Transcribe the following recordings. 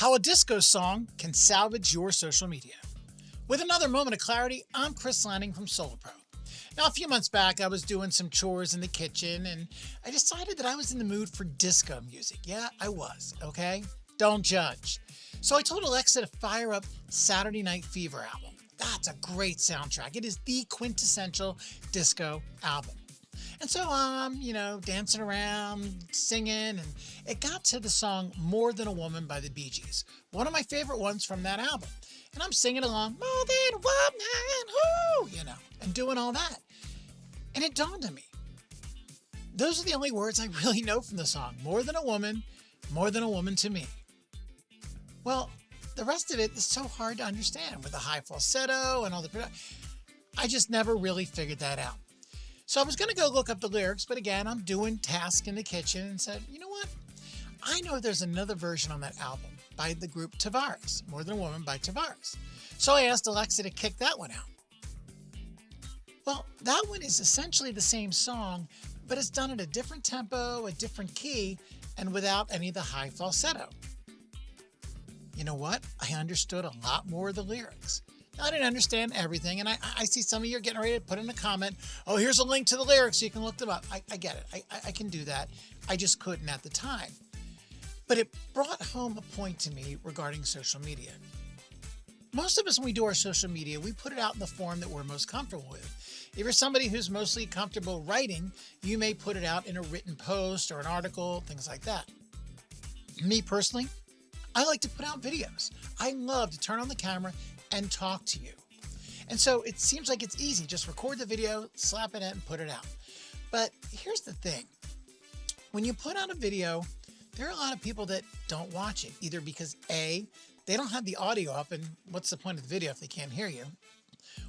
How a disco song can salvage your social media. With another moment of clarity, I'm Chris Lanning from Solar Pro. Now, a few months back, I was doing some chores in the kitchen and I decided that I was in the mood for disco music. Yeah, I was, okay? Don't judge. So I told Alexa to fire up Saturday Night Fever album. That's a great soundtrack. It is the quintessential disco album. And so I'm, dancing around, singing, and it got to the song More Than a Woman by the Bee Gees, one of my favorite ones from that album. And I'm singing along, more than a woman, and doing all that. And it dawned on me, those are the only words I really know from the song. More than a woman to me. Well, the rest of it is so hard to understand with the high falsetto and all the... I just never really figured that out. So I was going to go look up the lyrics, but again, I'm doing tasks in the kitchen and said, you know what? I know there's another version on that album by the group Tavares, More Than a Woman by Tavares. So I asked Alexa to kick that one out. Well, that one is essentially the same song, but it's done at a different tempo, a different key, and without any of the high falsetto. You know what? I understood a lot more of the lyrics. I didn't understand everything, and I see some of you are getting ready to put in a comment, oh, here's a link to the lyrics so you can look them up. I get it. I can do that. I just couldn't at the time. But it brought home a point to me regarding social media. Most of us, when we do our social media, we put it out in the form that we're most comfortable with. If you're somebody who's mostly comfortable writing, you may put it out in a written post or an article, things like that. Me personally, I like to put out videos. I love to turn on the camera and talk to you. And so it seems like it's easy. Just record the video, slap it in, and put it out. But here's the thing. When you put out a video, there are a lot of people that don't watch it, either because A, they don't have the audio up, and what's the point of the video if they can't hear you?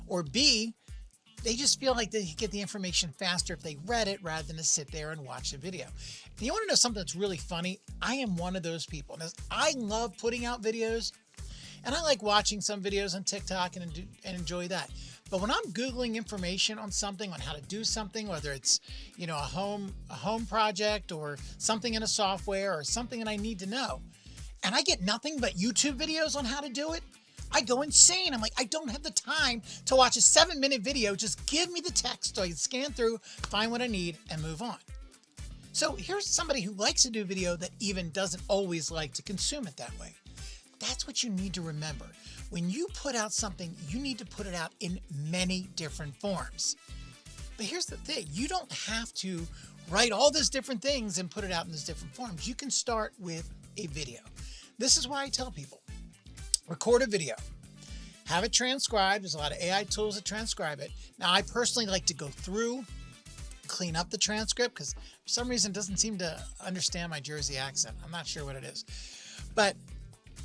Or B, they just feel like they get the information faster if they read it rather than to sit there and watch the video. And you want to know something that's really funny? I am one of those people. And I love putting out videos, and I like watching some videos on TikTok and enjoy that. But when I'm Googling information on something, on how to do something, whether it's, a home project or something in a software or something that I need to know, and I get nothing but YouTube videos on how to do it, I go insane. I'm like, I don't have the time to watch a 7-minute video. Just give me the text so I can scan through, find what I need, and move on. So here's somebody who likes to do video that even doesn't always like to consume it that way. That's what you need to remember. When you put out something, you need to put it out in many different forms. But here's the thing. You don't have to write all these different things and put it out in these different forms. You can start with a video. This is why I tell people, record a video, have it transcribed. There's a lot of AI tools that transcribe it. Now, I personally like to go through, clean up the transcript because for some reason it doesn't seem to understand my Jersey accent. I'm not sure what it is. But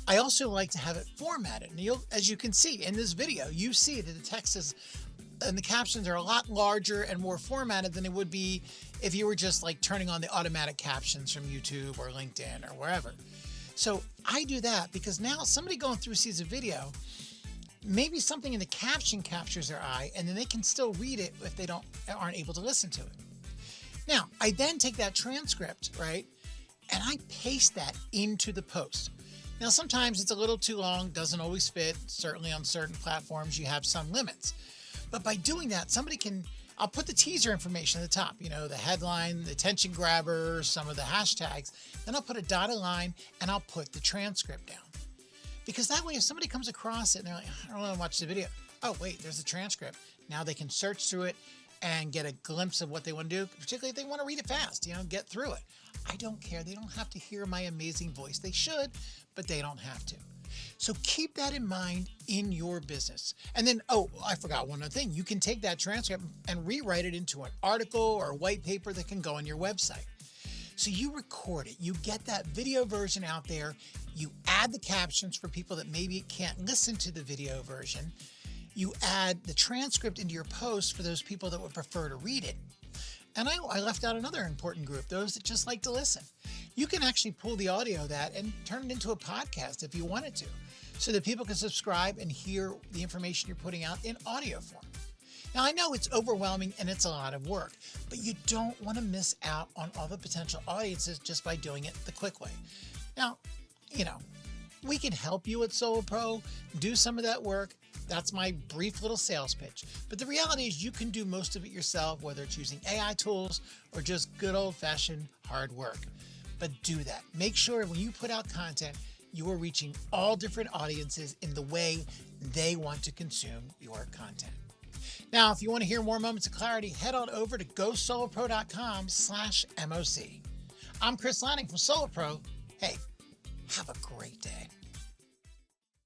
I also like to have it formatted. And as you can see in this video, you see that the text is, and the captions are a lot larger and more formatted than it would be if you were just like turning on the automatic captions from YouTube or LinkedIn or wherever. So I do that because now somebody going through sees a video, maybe something in the caption captures their eye, and then they can still read it if they aren't able to listen to it. Now, I then take that transcript, right, and I paste that into the post. Now, sometimes it's a little too long, doesn't always fit. Certainly on certain platforms, you have some limits. But by doing that, I'll put the teaser information at the top, the headline, the attention grabber, some of the hashtags. Then I'll put a dotted line and I'll put the transcript down. Because that way, if somebody comes across it and they're like, I don't want to watch the video. Oh, wait, there's a transcript. Now they can search through it and get a glimpse of what they want to do, particularly if they want to read it fast, get through it. I don't care. They don't have to hear my amazing voice. They should, but they don't have to. So keep that in mind in your business. And then, I forgot one other thing. You can take that transcript and rewrite it into an article or a white paper that can go on your website. So you record it, you get that video version out there, you add the captions for people that maybe can't listen to the video version, you add the transcript into your post for those people that would prefer to read it. And I left out another important group, those that just like to listen. You can actually pull the audio of that and turn it into a podcast if you wanted to, so that people can subscribe and hear the information you're putting out in audio form. Now, I know it's overwhelming and it's a lot of work, but you don't want to miss out on all the potential audiences just by doing it the quick way. Now, We can help you at Solo Pro do some of that work. That's my brief little sales pitch. But the reality is you can do most of it yourself, whether it's using AI tools or just good old-fashioned hard work. But do that. Make sure when you put out content, you are reaching all different audiences in the way they want to consume your content. Now, if you want to hear more moments of clarity, head on over to gosolopro.com/MOC. I'm Chris Lanning from Solo Pro. Hey, have a great day.